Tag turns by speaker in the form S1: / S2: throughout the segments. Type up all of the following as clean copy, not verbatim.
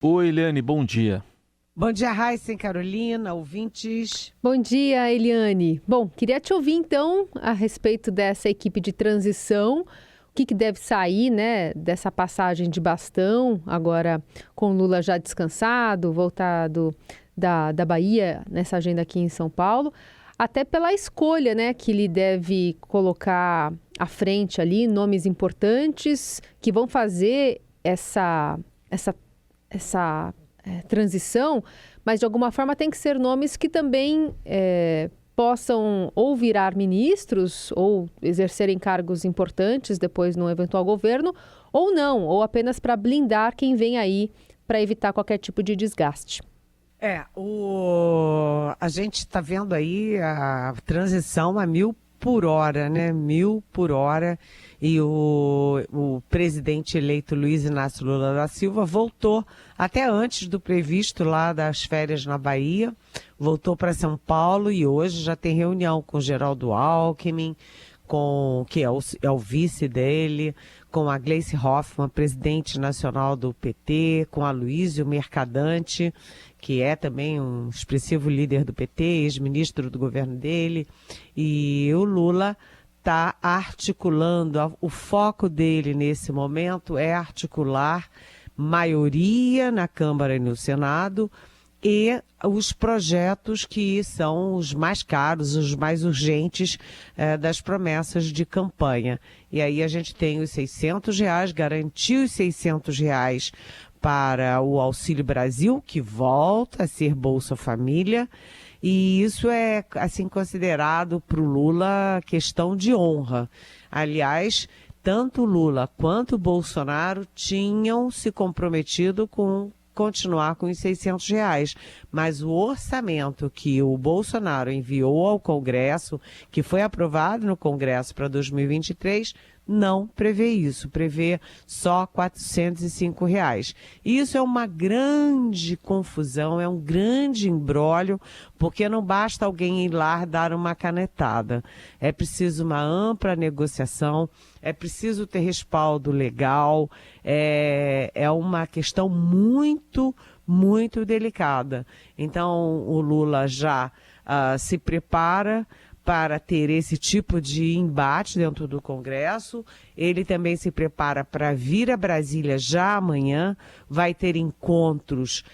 S1: Oi, Eliane, bom dia.
S2: Bom dia, Raíssa e Carolina, ouvintes.
S3: Bom dia, Eliane. Bom, queria te ouvir então a respeito dessa equipe de transição. O que deve sair, né, dessa passagem de bastão, agora com Lula já descansado, voltado da Bahia, nessa agenda aqui em São Paulo, até pela escolha, né, que ele deve colocar à frente ali, nomes importantes que vão fazer essa transição, mas de alguma forma tem que ser nomes que também possam ou virar ministros ou exercerem cargos importantes depois no eventual governo, ou não, ou apenas para blindar quem vem aí para evitar qualquer tipo de desgaste.
S2: A gente está vendo aí a transição a 1.000 por hora, né? 1.000 por hora. E o presidente eleito Luiz Inácio Lula da Silva voltou até antes do previsto lá das férias na Bahia, voltou para São Paulo e hoje já tem reunião com Geraldo Alckmin, que é o vice dele, com a Gleice Hoffmann, presidente nacional do PT, com a Luísio Mercadante, que é também um expressivo líder do PT, ex-ministro do governo dele, e o Lula está articulando, o foco dele nesse momento é articular maioria na Câmara e no Senado e os projetos que são os mais caros, os mais urgentes das promessas de campanha. E aí a gente tem os R$600, garantiu os R$600 para o Auxílio Brasil, que volta a ser Bolsa Família, e isso é assim considerado para o Lula questão de honra. Aliás, tanto o Lula quanto o Bolsonaro tinham se comprometido com continuar com os R$600, mas o orçamento que o Bolsonaro enviou ao Congresso, que foi aprovado no Congresso para 2023, não prevê isso, prevê só R$405. Isso é uma grande confusão, é um grande imbróglio, porque não basta alguém ir lá dar uma canetada. É preciso uma ampla negociação, é preciso ter respaldo legal, é uma questão muito, muito delicada. Então, o Lula já se prepara para ter esse tipo de embate dentro do Congresso. Ele também se prepara para vir a Brasília já amanhã, vai ter encontros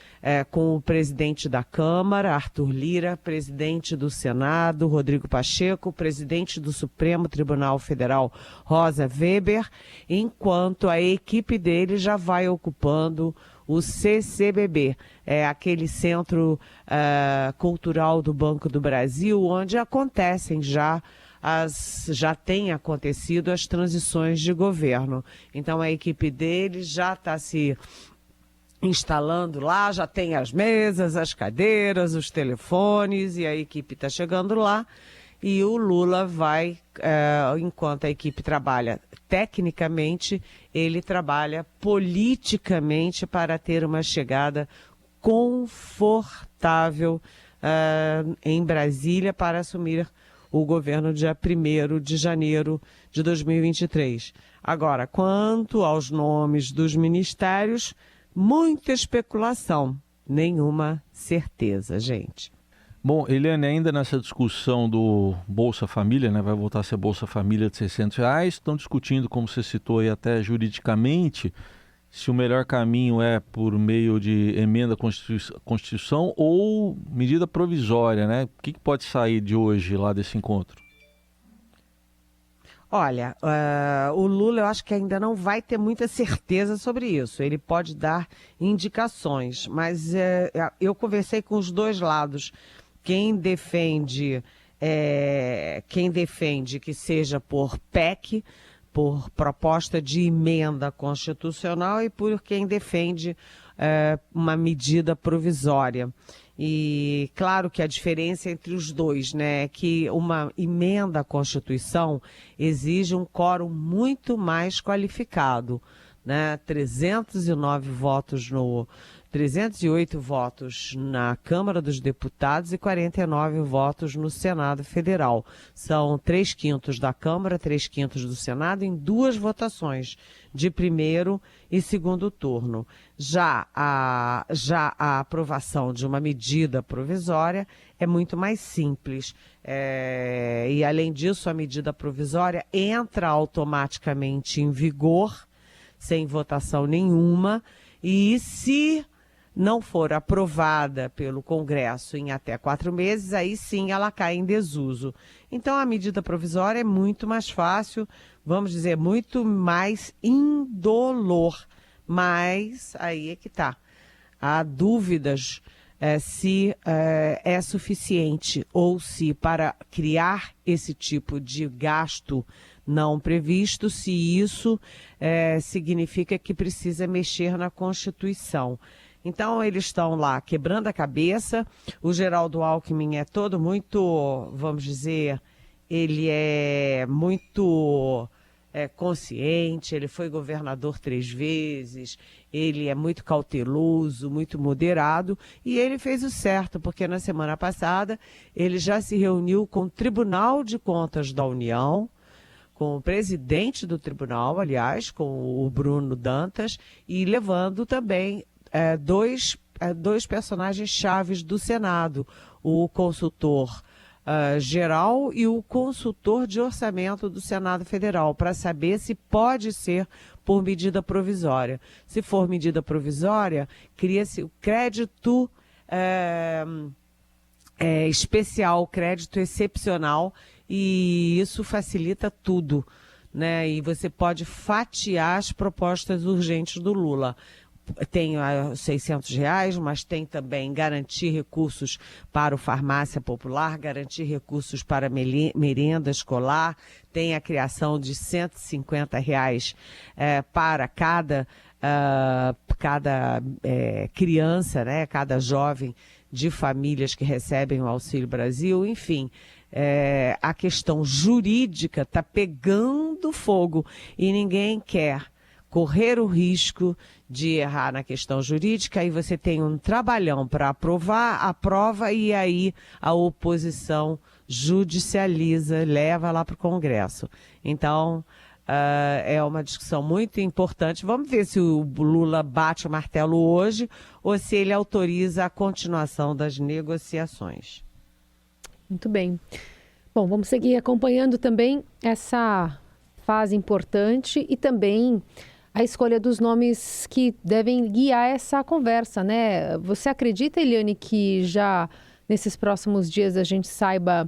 S2: com o presidente da Câmara, Arthur Lira, presidente do Senado, Rodrigo Pacheco, presidente do Supremo Tribunal Federal, Rosa Weber, enquanto a equipe dele já vai ocupando o CCBB, aquele Centro Cultural do Banco do Brasil, onde acontecem já têm acontecido as transições de governo. Então a equipe dele já está se instalando lá, já tem as mesas, as cadeiras, os telefones, e a equipe está chegando lá. E o Lula vai, enquanto a equipe trabalha tecnicamente, ele trabalha politicamente para ter uma chegada confortável em Brasília para assumir o governo dia 1º de janeiro de 2023. Agora, quanto aos nomes dos ministérios, muita especulação, nenhuma certeza, gente.
S1: Bom, Eliane, ainda nessa discussão do Bolsa Família, né, vai voltar a ser Bolsa Família de R$600, estão discutindo, como você citou aí, até juridicamente, se o melhor caminho é por meio de emenda à Constituição ou medida provisória, né? O que pode sair de hoje lá desse encontro?
S2: Olha, o Lula eu acho que ainda não vai ter muita certeza sobre isso. Ele pode dar indicações, mas eu conversei com os dois lados. Quem defende que seja por PEC, por proposta de emenda constitucional, e por quem defende uma medida provisória. E claro que a diferença entre os dois, né, é que uma emenda à Constituição exige um quórum muito mais qualificado, né, 309 votos 308 votos na Câmara dos Deputados e 49 votos no Senado Federal. São 3/5 da Câmara, 3/5 do Senado, em 2 votações, de primeiro e segundo turno. Já a aprovação de uma medida provisória é muito mais simples. E, além disso, a medida provisória entra automaticamente em vigor, sem votação nenhuma, e se não for aprovada pelo Congresso em até 4 meses, aí sim ela cai em desuso. Então a medida provisória é muito mais fácil, vamos dizer, muito mais indolor. Mas aí é que está. Há dúvidas se é suficiente ou se para criar esse tipo de gasto não previsto, se isso significa que precisa mexer na Constituição. Então, eles estão lá quebrando a cabeça. O Geraldo Alckmin é todo muito, vamos dizer, ele é muito consciente, ele foi governador 3 vezes, ele é muito cauteloso, muito moderado, e ele fez o certo, porque na semana passada ele já se reuniu com o Tribunal de Contas da União, com o presidente do tribunal, aliás, com o Bruno Dantas, e levando também dois personagens chaves do Senado, o consultor geral e o consultor de orçamento do Senado Federal, para saber se pode ser por medida provisória. Se for medida provisória, cria-se o crédito especial, crédito excepcional, e isso facilita tudo, né? E você pode fatiar as propostas urgentes do Lula. Tem R$600, mas tem também garantir recursos para o farmácia popular, garantir recursos para merenda escolar, tem a criação de R$150 para cada criança, né, cada jovem de famílias que recebem o Auxílio Brasil, enfim. A questão jurídica está pegando fogo e ninguém quer correr o risco de errar na questão jurídica, aí você tem um trabalhão para aprovar, aprova, e aí a oposição judicializa, leva lá para o Congresso. Então, é uma discussão muito importante. Vamos ver se o Lula bate o martelo hoje ou se ele autoriza a continuação das negociações.
S3: Muito bem. Bom, vamos seguir acompanhando também essa fase importante e também a escolha dos nomes que devem guiar essa conversa, né? Você acredita, Eliane, que já nesses próximos dias a gente saiba,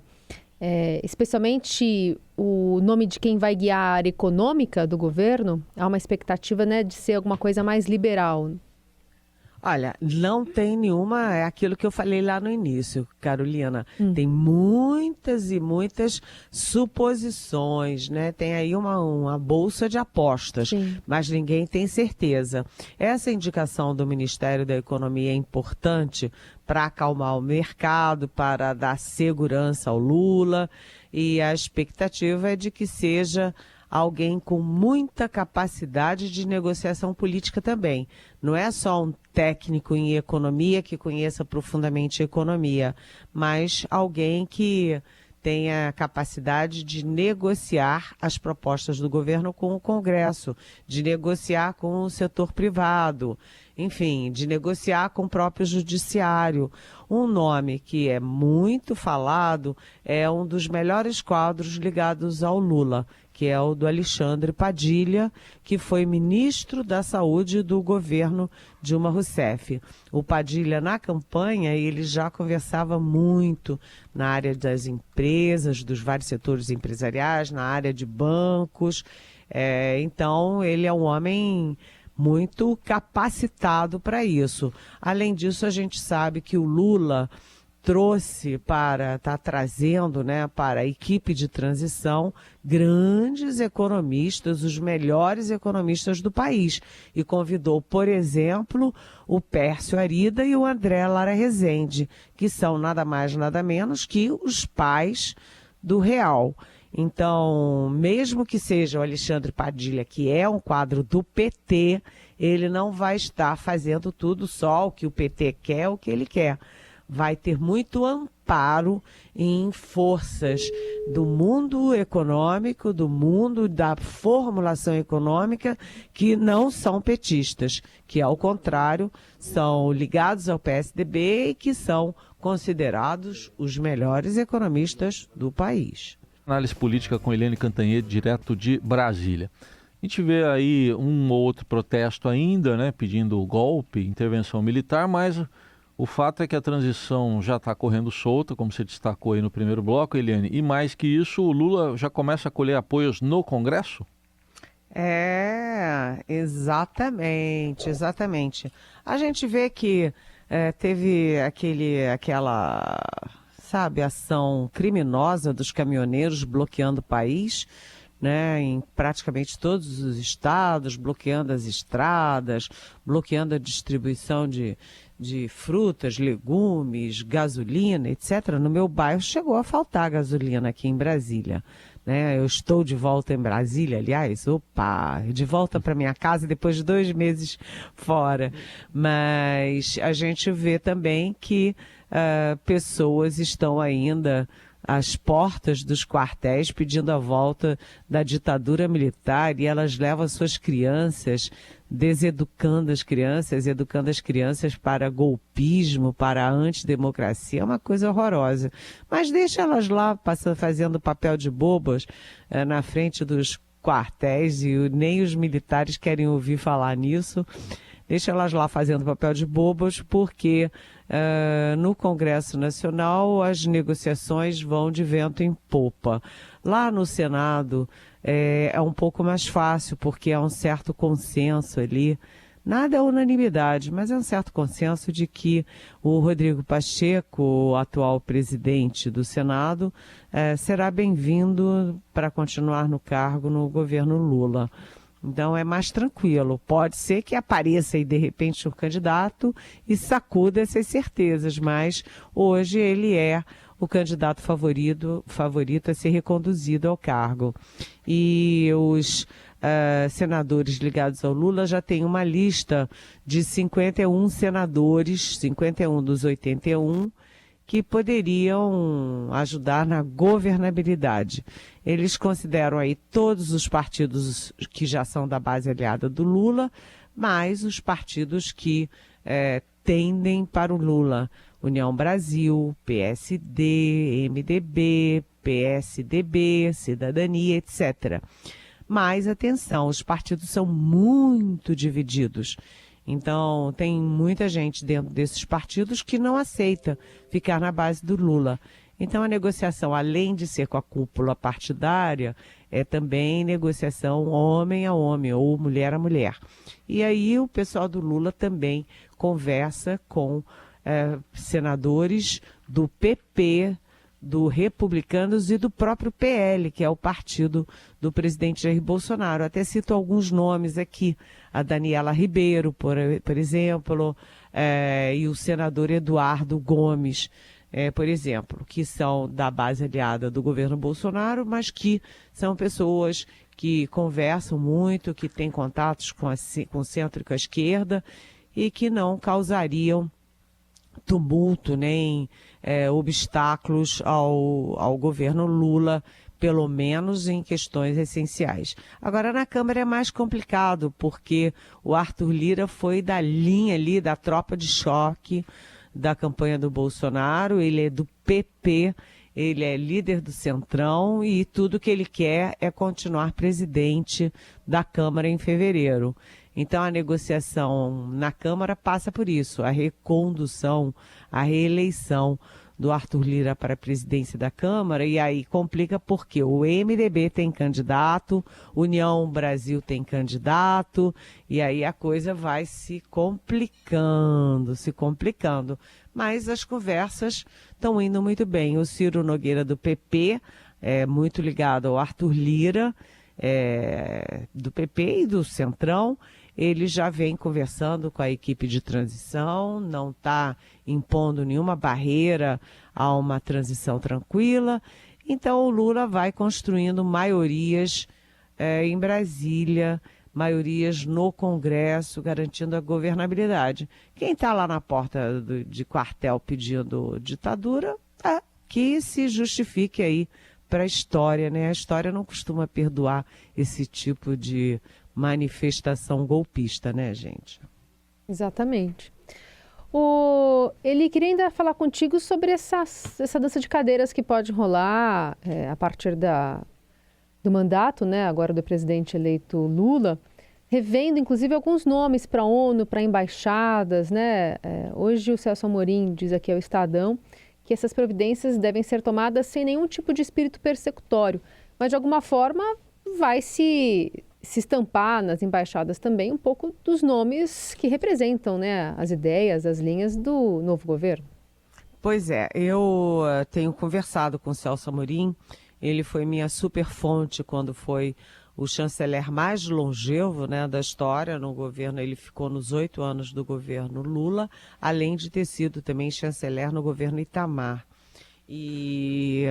S3: especialmente o nome de quem vai guiar a área econômica do governo? Há uma expectativa, né, de ser alguma coisa mais liberal.
S2: Olha, não tem nenhuma, é aquilo que eu falei lá no início, Carolina. Tem muitas e muitas suposições, né? Tem aí uma bolsa de apostas, sim, mas ninguém tem certeza. Essa indicação do Ministério da Economia é importante para acalmar o mercado, para dar segurança ao Lula, e a expectativa é de que seja alguém com muita capacidade de negociação política também. Não é só um técnico em economia que conheça profundamente a economia, mas alguém que tenha capacidade de negociar as propostas do governo com o Congresso, de negociar com o setor privado, enfim, de negociar com o próprio judiciário. Um nome que é muito falado é um dos melhores quadros ligados ao Lula, que é o do Alexandre Padilha, que foi ministro da Saúde do governo Dilma Rousseff. O Padilha, na campanha, ele já conversava muito na área das empresas, dos vários setores empresariais, na área de bancos. Então, ele é um homem muito capacitado para isso. Além disso, a gente sabe que o Lula está trazendo, né, para a equipe de transição grandes economistas, os melhores economistas do país, e convidou, por exemplo, o Pércio Arida e o André Lara Rezende, que são nada mais nada menos que os pais do Real. Então, mesmo que seja o Alexandre Padilha, que é um quadro do PT, ele não vai estar fazendo tudo só o que o PT quer, o que ele quer. Vai ter muito amparo em forças do mundo econômico, do mundo da formulação econômica, que não são petistas, que, ao contrário, são ligados ao PSDB e que são considerados os melhores economistas do país.
S1: Análise política com Eliane Cantanhede, direto de Brasília. A gente vê aí um ou outro protesto ainda, né, pedindo golpe, intervenção militar, mas o fato é que a transição já está correndo solta, como você destacou aí no primeiro bloco, Eliane, e mais que isso, o Lula já começa a colher apoios no Congresso?
S2: Exatamente. A gente vê que teve aquela, sabe, ação criminosa dos caminhoneiros bloqueando o país, né, em praticamente todos os estados, bloqueando as estradas, bloqueando a distribuição de frutas, legumes, gasolina, etc. No meu bairro chegou a faltar gasolina aqui em Brasília. Né? Eu estou de volta em Brasília, aliás, de volta para minha casa depois de 2 meses fora. Mas a gente vê também que pessoas estão ainda às portas dos quartéis pedindo a volta da ditadura militar, e elas levam suas crianças, deseducando as crianças, educando as crianças para golpismo, para antidemocracia. É uma coisa horrorosa. Mas deixa elas lá fazendo papel de bobas na frente dos quartéis, e nem os militares querem ouvir falar nisso. Deixa elas lá fazendo papel de bobas, porque no Congresso Nacional as negociações vão de vento em popa. Lá no Senado é um pouco mais fácil, porque há um certo consenso ali. Nada é unanimidade, mas é um certo consenso de que o Rodrigo Pacheco, o atual presidente do Senado, será bem-vindo para continuar no cargo no governo Lula. Então é mais tranquilo. Pode ser que apareça aí de repente um candidato e sacuda essas certezas, mas hoje ele é o candidato favorito a ser reconduzido ao cargo. E os senadores ligados ao Lula já têm uma lista de 51 senadores, 51 dos 81, que poderiam ajudar na governabilidade. Eles consideram aí todos os partidos que já são da base aliada do Lula, mais os partidos que tendem para o Lula. União Brasil, PSD, MDB, PSDB, Cidadania, etc. Mas, atenção, os partidos são muito divididos. Então, tem muita gente dentro desses partidos que não aceita ficar na base do Lula. Então, a negociação, além de ser com a cúpula partidária, é também negociação homem a homem ou mulher a mulher. E aí o pessoal do Lula também conversa com senadores do PP, do Republicanos e do próprio PL, que é o partido do presidente Jair Bolsonaro. Até cito alguns nomes aqui, a Daniela Ribeiro, por exemplo, e o senador Eduardo Gomes, por exemplo, que são da base aliada do governo Bolsonaro, mas que são pessoas que conversam muito, que têm contatos com o centro e com a esquerda e que não causariam tumulto nem obstáculos ao governo Lula, pelo menos em questões essenciais. Agora, na Câmara é mais complicado, porque o Arthur Lira foi da linha ali, da tropa de choque da campanha do Bolsonaro. Ele é do PP, ele é líder do Centrão e tudo que ele quer é continuar presidente da Câmara em fevereiro. Então, a negociação na Câmara passa por isso, a recondução, a reeleição do Arthur Lira para a presidência da Câmara, e aí complica porque o MDB tem candidato, União Brasil tem candidato, e aí a coisa vai se complicando. Mas as conversas estão indo muito bem. O Ciro Nogueira do PP é muito ligado ao Arthur Lira, do PP e do Centrão. Ele já vem conversando com a equipe de transição, não está impondo nenhuma barreira a uma transição tranquila. Então, o Lula vai construindo maiorias em Brasília, maiorias no Congresso, garantindo a governabilidade. Quem está lá na porta de quartel pedindo ditadura, que se justifique aí para a história, né? A história não costuma perdoar esse tipo de manifestação golpista, né, gente?
S3: Exatamente. Ele queria ainda falar contigo sobre essa dança de cadeiras que pode rolar a partir do mandato, né, agora do presidente eleito Lula, revendo inclusive alguns nomes para a ONU, para embaixadas, né? Hoje o Celso Amorim diz aqui ao Estadão que essas providências devem ser tomadas sem nenhum tipo de espírito persecutório, mas de alguma forma vai se estampar nas embaixadas também um pouco dos nomes que representam, né, as ideias, as linhas do novo governo.
S2: Pois é, eu tenho conversado com o Celso Amorim, ele foi minha super fonte quando foi o chanceler mais longevo, né, da história no governo. Ele ficou nos 8 anos do governo Lula, além de ter sido também chanceler no governo Itamar. E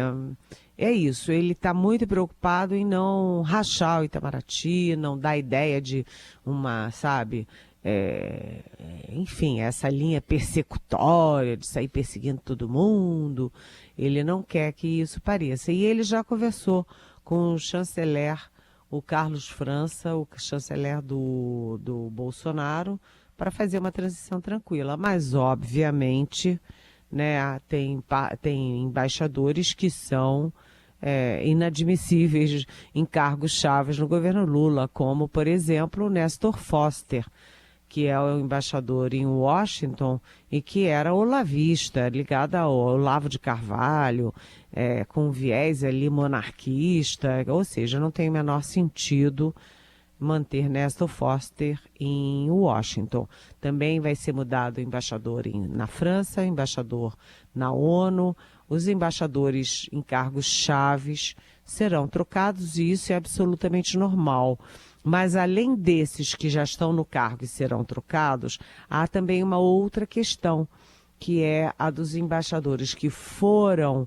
S2: é isso, ele está muito preocupado em não rachar o Itamaraty, não dar ideia de uma, sabe, enfim, essa linha persecutória de sair perseguindo todo mundo. Ele não quer que isso pareça. E ele já conversou com o chanceler, o Carlos França, o chanceler do Bolsonaro, para fazer uma transição tranquila. Mas, obviamente, né, tem embaixadores que são inadmissíveis em cargos chaves no governo Lula, como, por exemplo, o Néstor Foster, que é o embaixador em Washington e que era olavista, ligado ao Olavo de Carvalho, com viés ali monarquista, ou seja, não tem o menor sentido manter Néstor Foster em Washington. Também vai ser mudado o embaixador na França, embaixador na ONU, os embaixadores em cargos chaves serão trocados e isso é absolutamente normal. Mas além desses que já estão no cargo e serão trocados, há também uma outra questão, que é a dos embaixadores que foram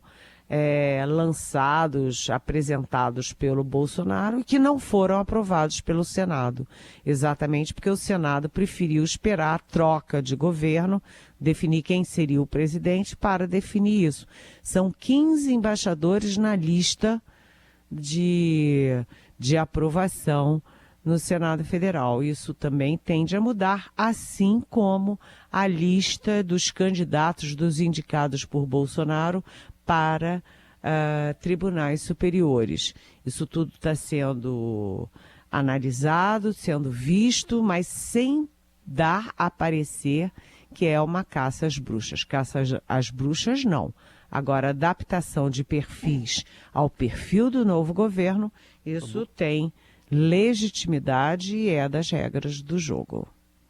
S2: lançados, apresentados pelo Bolsonaro e que não foram aprovados pelo Senado. Exatamente porque o Senado preferiu esperar a troca de governo, definir quem seria o presidente para definir isso. São 15 embaixadores na lista de aprovação no Senado Federal. Isso também tende a mudar, assim como a lista dos candidatos, dos indicados por Bolsonaro para tribunais superiores. Isso tudo está sendo analisado, sendo visto, mas sem dar a parecer que é uma caça às bruxas. Caça às bruxas, não. Agora, adaptação de perfis ao perfil do novo governo, isso tem legitimidade e é das regras do jogo.